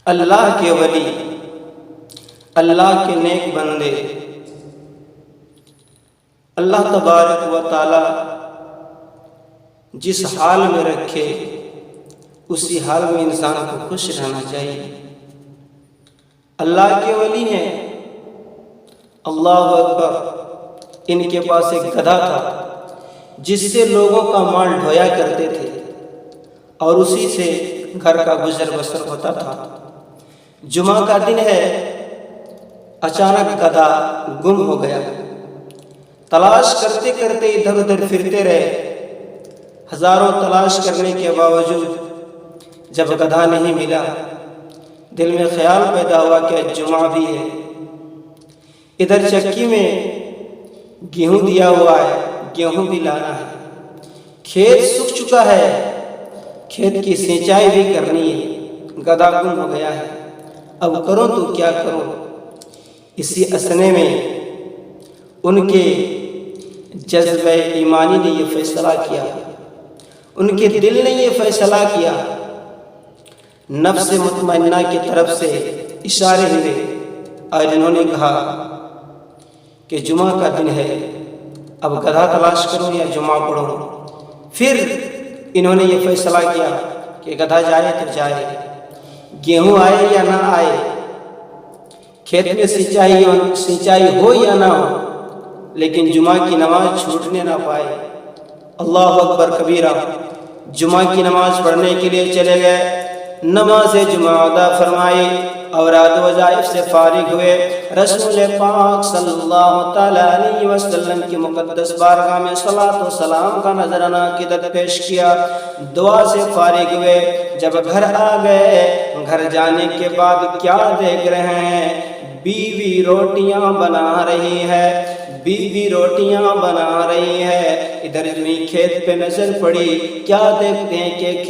اللہ کے ولی، اللہ کے نیک بندے، اللہ تبارک و تعالی جس حال میں رکھے اسی حال میں انسان کو خوش رہنا چاہیے۔ اللہ کے ولی ہیں، اللہ اکبر۔ ان کے پاس ایک گدھا تھا جس سے لوگوں کا مال ڈھویا کرتے تھے اور اسی سے گھر کا گزر بسر ہوتا تھا۔ جمعہ کا دن ہے، اچانک گدھا گم ہو گیا۔ تلاش کرتے کرتے ادھر ادھر پھرتے رہے، ہزاروں تلاش کرنے کے باوجود جب گدھا نہیں ملا، دل میں خیال پیدا ہوا کہ جمعہ بھی ہے۔ ادھر چکی میں گیہوں دیا ہوا ہے، گیہوں بھی لانا ہے، کھیت سوکھ چکا ہے، کھیت کی سینچائی بھی کرنی ہے، گدھا گم ہو گیا ہے، اب کروں تو کیا کروں؟ اسی اسنے میں ان کے جذبہ ایمانی نے یہ فیصلہ کیا، ان کے دل نے یہ فیصلہ کیا، نفس مطمئنہ کی طرف سے اشارے ہوئے اور انہوں نے کہا کہ جمعہ کا دن ہے، اب گدھا تلاش کروں یا جمعہ پڑھوں؟ پھر انہوں نے یہ فیصلہ کیا کہ گدھا جائے تو جائے، گیہوں آئے یا نہ آئے، کھیت میں سینچائی ہو یا نہ ہو، لیکن جمعہ کی نماز چھوٹنے نہ پائے۔ اللہ اکبر کبیرہ۔ جمعہ کی نماز پڑھنے کے لیے چلے گئے، نماز جمعہ ادا فرمائی، اوراد وظائف سے فارغ ہوئے، رسول پاک صلی اللہ تعالیٰ علیہ وسلم کی مقدس بارگاہ میں صلاۃ و سلام کا نذرانہ عقیدت پیش کیا، دعا سے فارغ ہوئے۔ جب گھر آ گئے، گھر جانے کے بعد کیا دیکھ رہے ہیں؟ بیوی روٹیاں بنا رہی ہے، بیوی روٹیاں بنا رہی ہے۔ ادھر میں کھیت پہ نظر پڑی، کیا دیکھتے ہیں کہ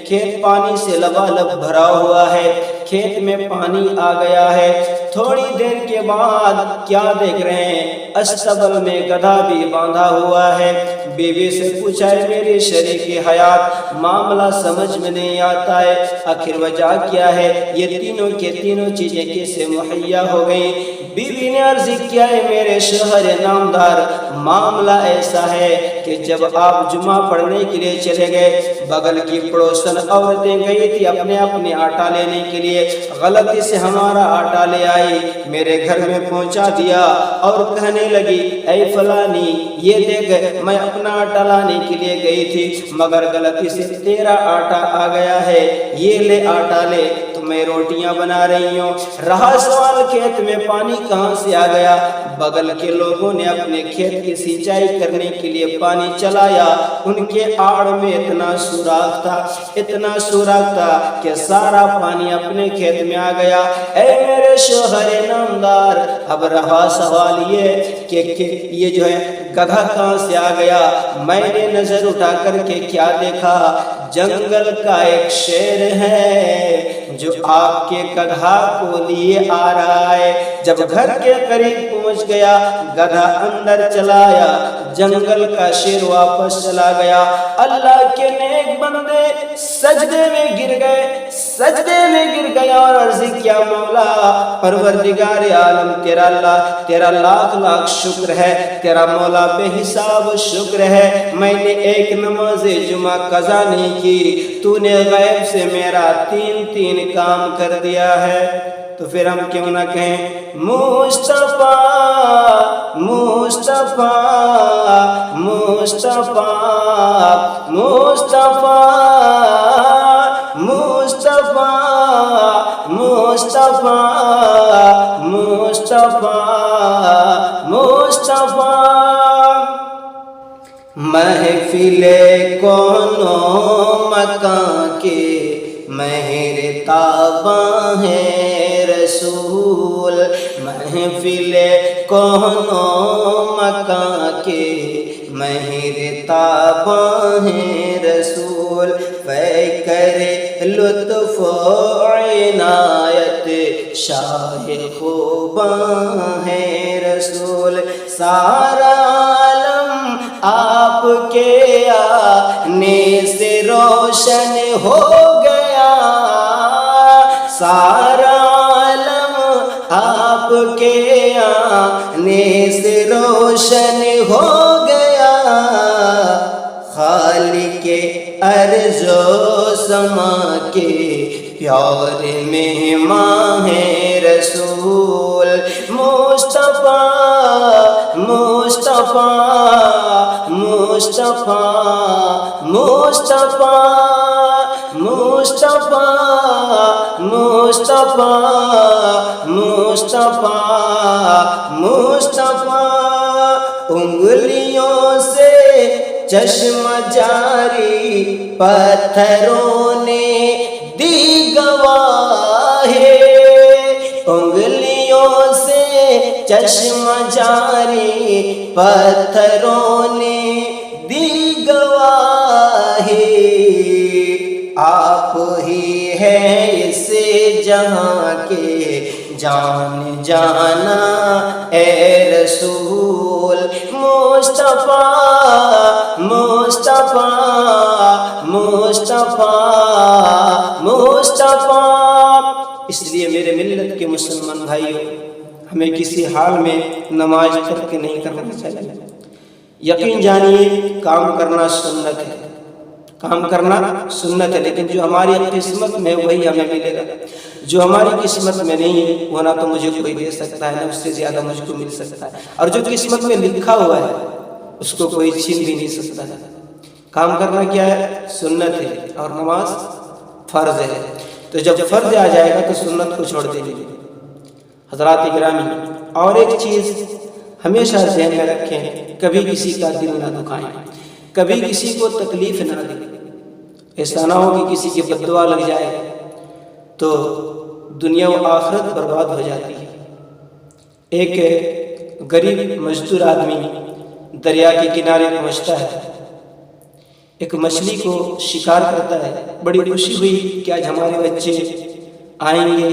کھیت پانی سے لبالب بھرا ہوا ہے، کھیت میں پانی آ گیا ہے۔ تھوڑی دیر کے بعد کیا دیکھ رہے ہیں؟ استبل میں گدھا بھی باندھا ہوا ہے۔ بیوی سے پوچھا، میری شریک حیات، معاملہ سمجھ میں نہیں آتا ہے، آخر وجہ کیا ہے؟ یہ تینوں کے تینوں چیزیں کیسے مہیا ہو گئیں؟ بیوی نے عرض کیا ہے، میرے شوہر نامدار، معاملہ ایسا ہے کہ جب آپ جمعہ پڑھنے کے لیے چلے گئے، بغل کی پڑوسن عورتیں گئی تھی اپنے آٹا لینے کے لیے، غلطی سے ہمارا آٹا لے آئی، میرے گھر میں پہنچا دیا اور کہنے لگی، اے فلانی یہ دیکھ، میں اپنا آٹا لانے کے لیے گئی تھی مگر غلطی سے تیرا آٹا آ گیا ہے، یہ لے آٹا لے، تو میں روٹیاں بنا رہی ہوں۔ رہا سوال کھیت میں پانی کہاں سے آ گیا؟ بغل کے لوگوں نے اپنے کھیت کی سینچائی کرنے کے لیے پانی چلایا، ان کے آڑ میں اتنا سوراخ تھا کہ سارا پانی اپنے کھیت میں آ گیا۔ اے میرے شوہر نامدار، اب رہا سوال یہ کہ یہ جو ہے گدھا کہاں سے آ گیا؟ میں نے نظر اٹھا کر کے کیا دیکھا؟ جنگل کا ایک شیر ہے جو آپ کے گدھا کو لیے آ رہا ہے۔ جب گھر کے قریب پہنچ گیا، گدھا اندر چلایا، جنگل کا شیر واپس چلا گیا۔ اللہ کے نیک بندے سجدے میں گر گئے اور عرض کیا، مولا پروردگار عالم، تیرا لاکھ لاکھ شکر ہے، تیرا مولا بے حساب شکر ہے، میں نے ایک نماز جمعہ قضا نہیں کی، تو نے غیب سے میرا تین کام کر دیا ہے۔ تو پھر ہم کیوں نہ کہیں، مصطفیٰ مصطفیٰ مصطفیٰ مصطفیٰ مصطفیٰ مصطفیٰ مصطفیٰ مصطفیٰ۔ محفل کون و مکان کے مہر تاباں ہے رسول، محفل کون و مکان کے مہر تاباں ہے رسول، فکر لطف و عنایت شاہ خوباں ہے رسول، سارا عالم آپ کے آنے سے روشن ہو گیا، سارا عالم آپ کے آنے سے روشن ہو گیا، خالق ارض و سما کے پیارے مہمان ہیں رسول مصطفیٰ مصطفیٰ مصطفیٰ مصطفیٰ مصطفیٰ مصطفیٰ مصطفیٰ مصطفیٰ انگلیوں سے چشم جاری پتھروں نے دی گواہی، انگلیوں سے چشم جاری پتھروں نے دی گواہی، آپ ہی ہیں اس جہاں کے جان جانا اے رسول مصطفیٰ مصطفیٰ مصطفیٰ مصطفیٰ۔ اس لیے میرے ملت کے مسلمان بھائیوں، ہمیں کسی حال میں نماز ترک نہیں کرنا چاہیے۔ یقین جانیے کام کرنا سنت ہے، کام کرنا سنت ہے، لیکن جو ہماری قسمت میں وہی ہمیں ملے گا، جو ہماری قسمت میں نہیں ہے وہ نہ تو مجھے کوئی دے سکتا ہے، نہ اس سے زیادہ مجھ کو مل سکتا ہے، اور جو قسمت میں لکھا ہوا ہے اس کو کوئی چھین بھی نہیں سکتا ہے۔ کام کرنا کیا ہے؟ سنت ہے، اور نماز فرض ہے۔ تو جب فرض آ جائے گا تو سنت کو چھوڑ دیں گے۔ حضرات گرامی، اور ایک چیز ہمیشہ ذہن میں رکھیں، کبھی کسی کا دل نہ دکھائیں، کبھی کسی کو تکلیف نہ دیں۔ ایسا نہ ہو کہ کسی کی بد دعا لگ جائے تو دنیا و آخرت برباد ہو جاتی ہے۔ ایک غریب مزدور آدمی دریا کے کنارے پہنچتا ہے، ایک مچھلی کو شکار کرتا ہے، بڑی خوشی ہوئی کہ آج ہمارے بچے آئیں گے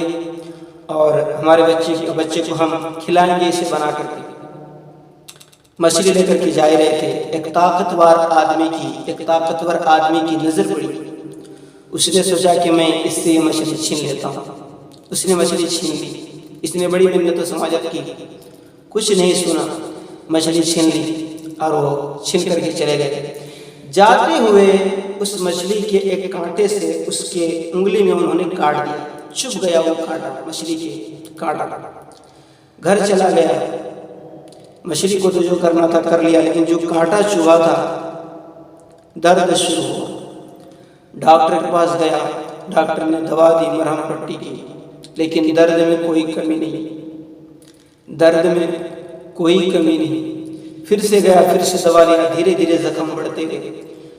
اور ہمارے بچے کو ہم کھلائیں گے اسے بنا کر کے۔ مچھلی لے کر کے جا رہے تھے، ایک طاقتور آدمی کی نظر پڑی، اس نے سوچا کہ میں اس سے یہ مچھلی چھین لیتا ہوں۔ اس نے مچھلی چھین لی، اس نے بڑی محنت و سماجت کی، کچھ نہیں سنا، مچھلی چھین لی اور وہ چھین کر کے چلے گئے۔ جاتے ہوئے اس مچھلی کے ایک کانٹے سے اس کے انگلی میں انہوں نے کاٹ دیا، چبھ گیا وہ کانٹا، مچھلی کے کانٹا۔ گھر چلا گیا، مچھلی کو تو جو کرنا تھا کر لیا، لیکن جو کانٹا چبھا تھا درد شروع ہوا۔ ڈاکٹر کے پاس گیا، ڈاکٹر نے دوا دی، مرہم پٹی کی، لیکن درد میں کوئی کمی نہیں، درد میں کوئی کمی نہیں۔ پھر سے گیا، پھر سے دوا لیا، دھیرے دھیرے زخم بڑھتے گئے۔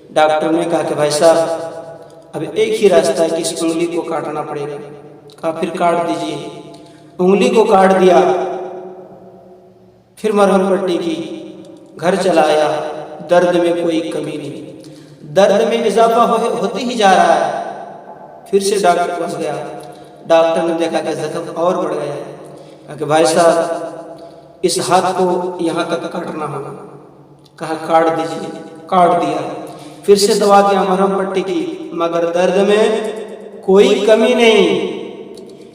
ڈاکٹر نے کہا کہ بھائی صاحب اب ایک ہی راستہ ہے کہ اس انگلی کو کاٹنا پڑے گا۔ کہا پھر کاٹ دیجئے۔ انگلی کو کاٹ دیا، پھر مرہم پٹی کی، گھر چلا آیا، درد میں کوئی کمی نہیں، درد میں اضافہ ہوتے ہی جا رہا ہے۔ پھر سے ڈاکٹر کے پاس گیا، ڈاکٹر نے دیکھا کہ زخم اور بڑھ گیا۔ کہا کہ بھائی صاحب اس ہاتھ کو یہاں تک کاٹنا ہوگا۔ کہا کاٹ دیجیے، کاٹ دیا۔ پھر سے دوا دیا، مرہم پٹی کی، مگر درد میں کوئی کمی نہیں،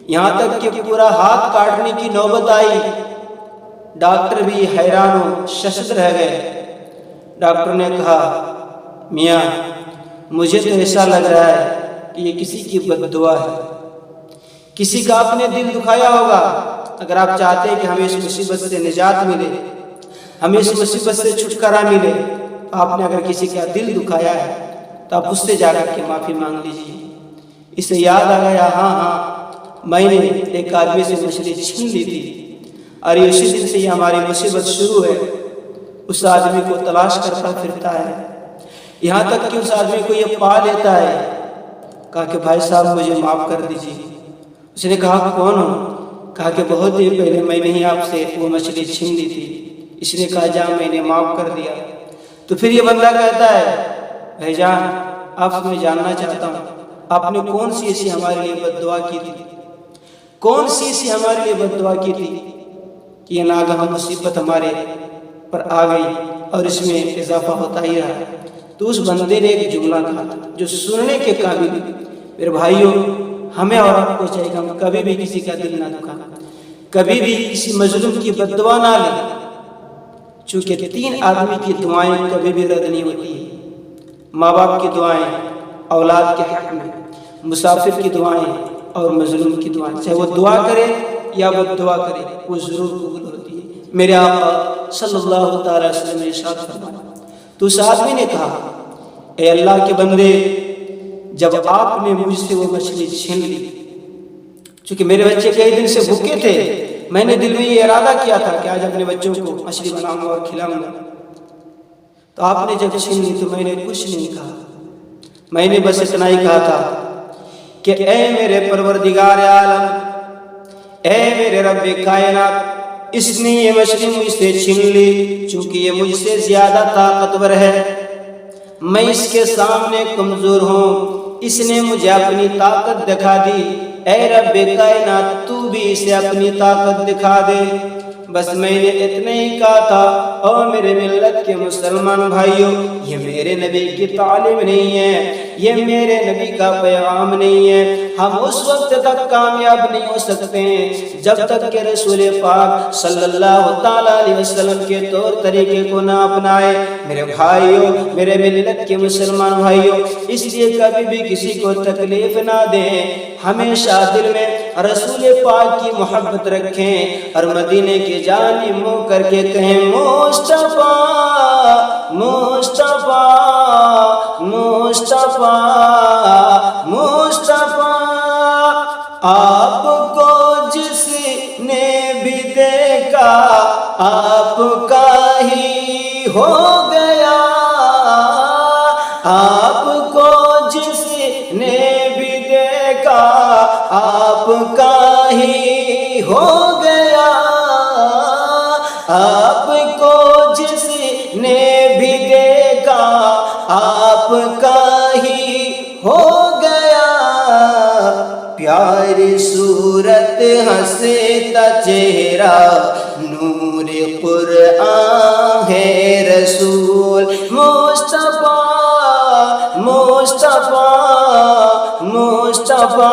یہاں تک کہ پورا ہاتھ کاٹنے کی نوبت آئی۔ ڈاکٹر بھی حیران و ششدر رہ گئے۔ ڈاکٹر نے کہا میاں مجھے تو ایسا لگ رہا ہے کہ یہ کسی کی بد دعا ہے، کسی کا آپ نے دل دکھایا ہوگا۔ اگر آپ چاہتے ہیں کہ ہمیں اس مصیبت سے نجات ملے، ہمیں اس مصیبت سے چھٹکارا ملے، آپ نے اگر کسی کا دل دکھایا ہے تو آپ اس سے جا کر کے معافی مانگ لیجیے۔ اسے یاد آ گیا، ہاں میں نے ایک آدمی سے مچھلی چھین لی تھی، اور اسی دن سے یہ ہماری مصیبت شروع ہے۔ اس آدمی کو تلاش کرتا پھرتا ہے، یہاں تک کہ اس آدمی کو یہ پا لیتا ہے۔ کہا کہ بھائی صاحب مجھے معاف کر دیجیے۔ اس نے کہا کون ہو؟ کہا کہ بہت دیر پہلے میں نے ہی آپ سے وہ مچھلی چھین لی تھی۔ اس نے کہا جا میں نے معاف کر دیا۔ تو پھر یہ بندہ کہتا ہے بھائی جان آپ سے میں جاننا چاہتا ہوں آپ نے کون سی ایسی ہمارے لیے بد دعا کی تھی، کون سی ایسی ہمارے لیے بد دعا کی تھی کہ یہ ناگہاں مصیبت ہمارے پر آ گئی اور اس میں اضافہ ہوتا ہی رہا۔ تو اس بندے نے ایک جملہ کہا جو سننے کے قابل۔ میرے بھائیوں ہمیں اور آپ کو چاہیے کہ ہم کبھی بھی کسی کا دل نہ دکھا، کبھی بھی کسی مظلوم کی بد دعا نہ لیں، چونکہ 3 آدمی کی دعائیں کبھی بھی رد نہیں ہوتی ہیں، ماں باپ کی دعائیں اولاد کے حق میں، مسافر کی دعائیں اور مظلوم کی دعائیں، چاہے وہ دعا کرے یا بد دعا کرے، وہ ضرور قبول ہوتی ہے۔ میرے آقا صلی اللہ تعالی وسلم نے ارشاد فرمایا، تو اس آدمی نے کہا، اے اللہ کے بندے، جب آپ نے مجھ سے وہ مچھلی چھین لی، چونکہ میرے بچے کئی دن سے بھوکے تھے، میں نے دل میں یہ ارادہ کیا تھا کہ آج اپنے بچوں کو مچھلی بناؤں گا اور کھلاؤں گا، تو آپ نے جب چھین لی تو میں نے کچھ نہیں کہا، میں نے بس اتنا ہی کہا تھا کہ اے میرے پروردگار عالم، اے میرے رب کائنات، اس نے یہ مچھلی مجھ سے چھین لی، چونکہ یہ مجھ سے زیادہ طاقتور ہے، میں اس کے سامنے کمزور ہوں، اس نے مجھے اپنی طاقت دکھا دی، اے رب کائنات تو بھی اسے اپنی طاقت دکھا دے۔ بس میں نے اتنا ہی کہا تھا، اور میرے ملت کے مسلمان بھائیوں، یہ میرے نبی کی تعلیم نہیں ہے، یہ میرے نبی کا پیغام نہیں ہے، ہم اس وقت تک کامیاب نہیں ہو سکتے ہیں جب تک کہ رسول پاک صلی اللہ تعالیٰ علیہ وسلم کے طور طریقے کو نہ اپنائے۔ میرے بھائیوں، میرے ملت کے مسلمان بھائیوں، اس لیے کبھی بھی کسی کو تکلیف نہ دیں، ہمیشہ دل میں رسول پاک کی محبت رکھیں اور مدینے کی جانب منہ کر کے کہیں، مصطفیٰ مصطفیٰ مصطفیٰ مصطفیٰ، آپ کو جس نے بھی دیکھا آپ کا ہی ہو گیا، آپ کو جس نے بھی دیکھا آپ کا ہی ہو گیا، آپ کو جس نے بھی دیکھا آپ کا ہی ہو گیا، پیاری صورت ہنستا چہرہ نور قرآن ہے رسول، مصطفیٰ مصطفیٰ مصطفیٰ